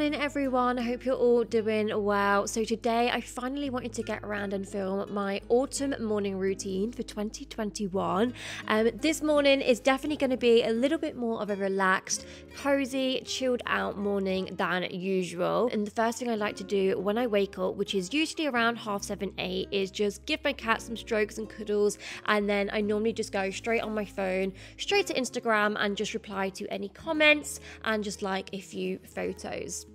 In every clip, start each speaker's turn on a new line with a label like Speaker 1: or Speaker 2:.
Speaker 1: morning everyone, I hope you're all doing well. So today I finally wanted to get around and film my autumn morning routine for 2021. This morning is definitely going to be a little bit more of a relaxed, cozy, chilled out morning than usual. And the first thing I like to do when I wake up, which is usually around 7:30, 8, is just give my cat some strokes and cuddles, and then I normally just go straight on my phone, straight to Instagram, and just reply to any comments and just like a few photos.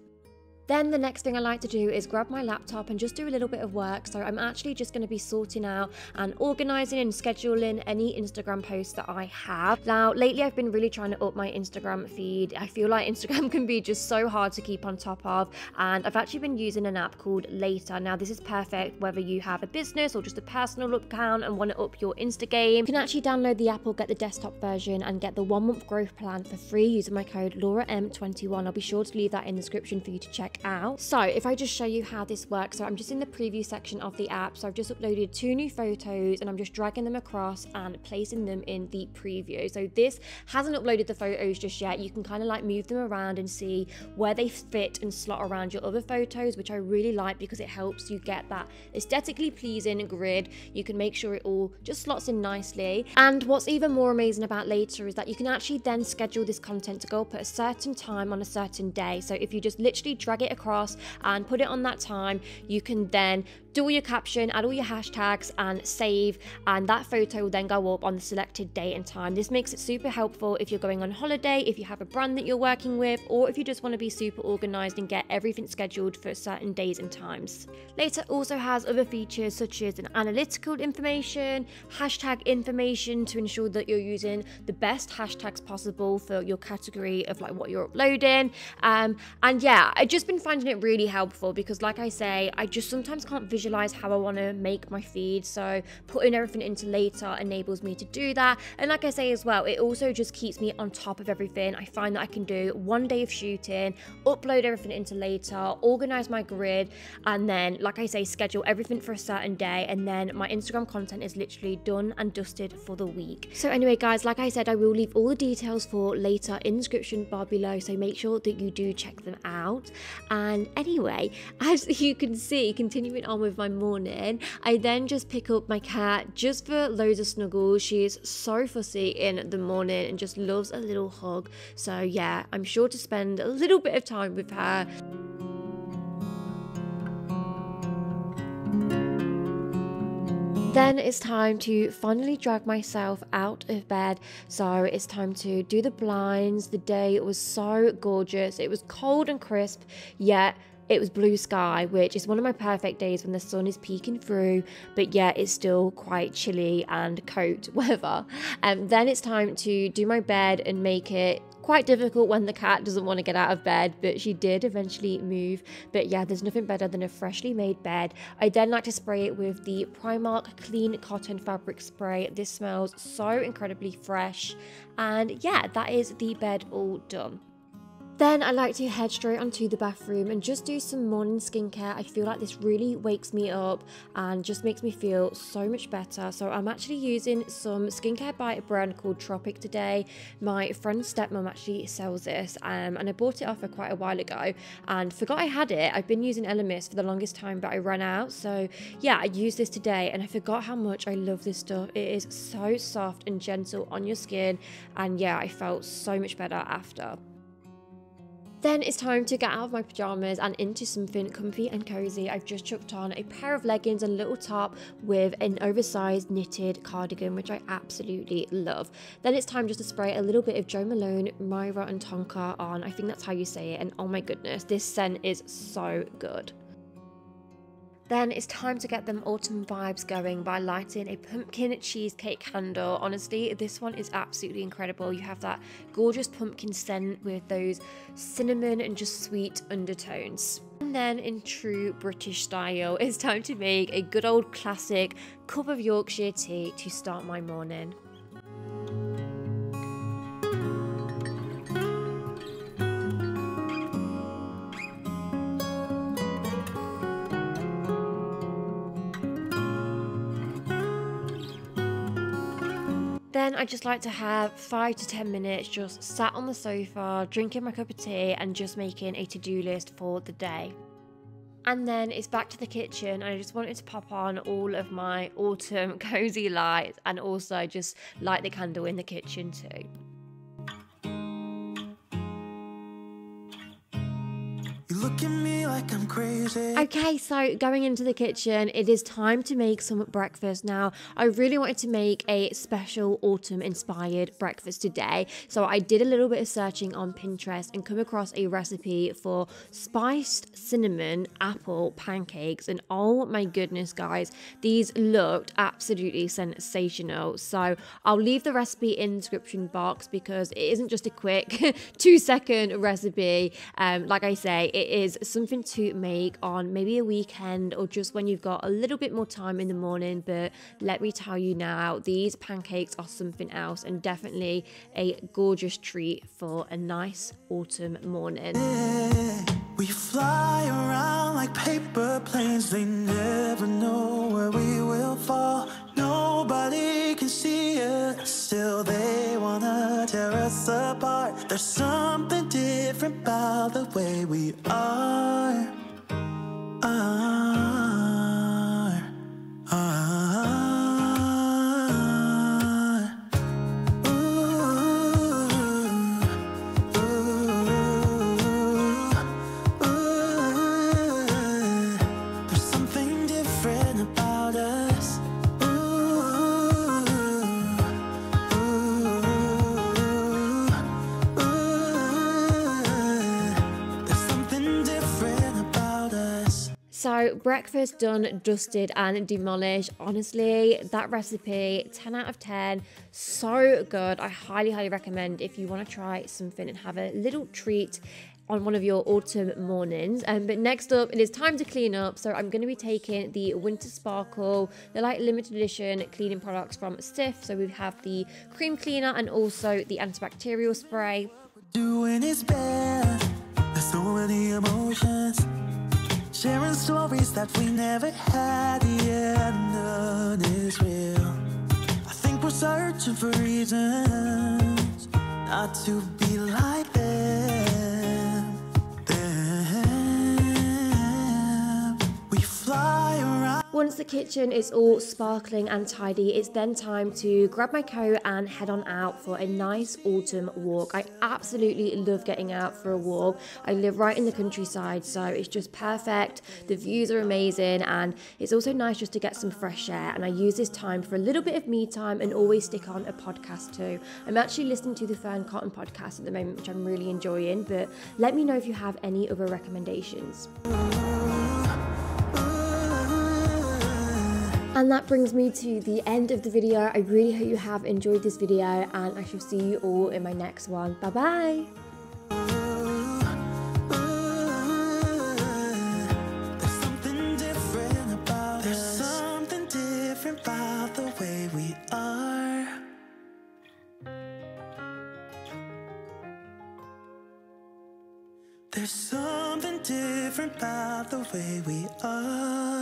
Speaker 1: Then the next thing I like to do is grab my laptop and just do a little bit of work. So I'm actually just going to be sorting out and organising and scheduling any Instagram posts that I have. Now, lately I've been really trying to up my Instagram feed. I feel like Instagram can be just so hard to keep on top of, and I've actually been using an app called Later. Now, this is perfect whether you have a business or just a personal account and want to up your Insta game. You can actually download the app or get the desktop version and get the 1-month growth plan for free using my code lauragemmahome21. I'll be sure to leave that in the description for you to check out. So if I just show you how this works, so I'm just in the preview section of the app. So I've just uploaded 2 new photos and I'm just dragging them across and placing them in the preview. So this hasn't uploaded the photos just yet. You can kind of like move them around and see where they fit and slot around your other photos, which I really like because it helps you get that aesthetically pleasing grid. You can make sure it all just slots in nicely. And what's even more amazing about Later is that you can actually then schedule this content to go up at a certain time on a certain day. So if you just literally drag it across and put it on that time, you can then do all your caption, add all your hashtags and save, and that photo will then go up on the selected date and time. This makes it super helpful if you're going on holiday, if you have a brand that you're working with, or if you just want to be super organized and get everything scheduled for certain days and times. Later also has other features such as an analytical information, hashtag information to ensure that you're using the best hashtags possible for your category of like what you're uploading. And yeah, I've just been finding it really helpful because like I say, I just sometimes can't visualize how I want to make my feed, so putting everything into Later enables me to do that. And like I say as well, it also just keeps me on top of everything. I find that I can do one day of shooting, upload everything into Later, organize my grid, and then like I say, schedule everything for a certain day, and then my Instagram content is literally done and dusted for the week. So anyway guys, like I said, I will leave all the details for Later in the description bar below, so make sure that you do check them out. And anyway, as you can see, continuing on with my morning, I then just pick up my cat just for loads of snuggles. She is so fussy in the morning and just loves a little hug. So yeah, I'm sure to spend a little bit of time with her. Then it's time to finally drag myself out of bed. So it's time to do the blinds. The day was so gorgeous. It was cold and crisp, yet it was blue sky, which is one of my perfect days when the sun is peeking through, but yet it's still quite chilly and coat weather. Then it's time to do my bed and make it quite difficult when the cat doesn't want to get out of bed, but she did eventually move. But yeah, there's nothing better than a freshly made bed. I then like to spray it with the Primark Clean Cotton Fabric Spray. This smells so incredibly fresh. And yeah, that is the bed all done. Then I like to head straight onto the bathroom and just do some morning skincare. I feel like this really wakes me up and just makes me feel so much better. So I'm actually using some skincare by a brand called Tropic today. My friend's stepmom actually sells this, and I bought it off her quite a while ago and forgot I had it. I've been using Elemis for the longest time, but I ran out. So yeah, I used this today and I forgot how much I love this stuff. It is so soft and gentle on your skin, and yeah, I felt so much better after. Then it's time to get out of my pajamas and into something comfy and cozy. I've just chucked on a pair of leggings and a little top with an oversized knitted cardigan, which I absolutely love. Then it's time just to spray a little bit of Jo Malone, Myra and Tonka on. I think that's how you say it, and oh my goodness, this scent is so good. Then it's time to get them autumn vibes going by lighting a pumpkin cheesecake candle. Honestly, this one is absolutely incredible. You have that gorgeous pumpkin scent with those cinnamon and just sweet undertones. And then in true British style, it's time to make a good old classic cup of Yorkshire tea to start my morning. Then I just like to have 5 to 10 minutes just sat on the sofa, drinking my cup of tea and just making a to-do list for the day. And then it's back to the kitchen, and I just wanted to pop on all of my autumn cozy lights and also just light the candle in the kitchen too.
Speaker 2: You look at me like I'm crazy.
Speaker 1: Okay, so going into the kitchen, it is time to make some breakfast. Now, I really wanted to make a special autumn-inspired breakfast today, so I did a little bit of searching on Pinterest and come across a recipe for spiced cinnamon apple pancakes, and oh my goodness, guys, these looked absolutely sensational. So I'll leave the recipe in the description box because it isn't just a quick 2-second recipe. Like I say, it is something to make on maybe a weekend or just when you've got a little bit more time in the morning. But let me tell you now, these pancakes are something else and definitely a gorgeous treat for a nice autumn morning.
Speaker 2: We fly around like paper planes, they never know where we will fall. Nobody can see us, still they wanna tear us apart. There's something different about the way we are. There's something different about us.
Speaker 1: So breakfast done, dusted and demolished. Honestly, that recipe, 10 out of 10, so good. I highly recommend if you want to try something and have a little treat on one of your autumn mornings. But next up, it is time to clean up. So I'm going to be taking the Winter Sparkle, the like limited edition cleaning products from Stiff. So we have the cream cleaner and also the antibacterial spray.
Speaker 2: Doing is bad. There's so many emotions. Sharing stories that we never had, yeah, none is real. I think we're searching for reasons not to be like them. We fly around.
Speaker 1: Once the kitchen is all sparkling and tidy, it's then time to grab my coat and head on out for a nice autumn walk. I absolutely love getting out for a walk. I live right in the countryside, so it's just perfect. The views are amazing, and it's also nice just to get some fresh air. And I use this time for a little bit of me time and always stick on a podcast too. I'm actually listening to the Fern Cotton podcast at the moment, which I'm really enjoying, but let me know if you have any other recommendations. And that brings me to the end of the video. I really hope you have enjoyed this video, and I shall see you all in my next one. Bye bye.
Speaker 2: There's something different about the way we are. There's something different about the way we are.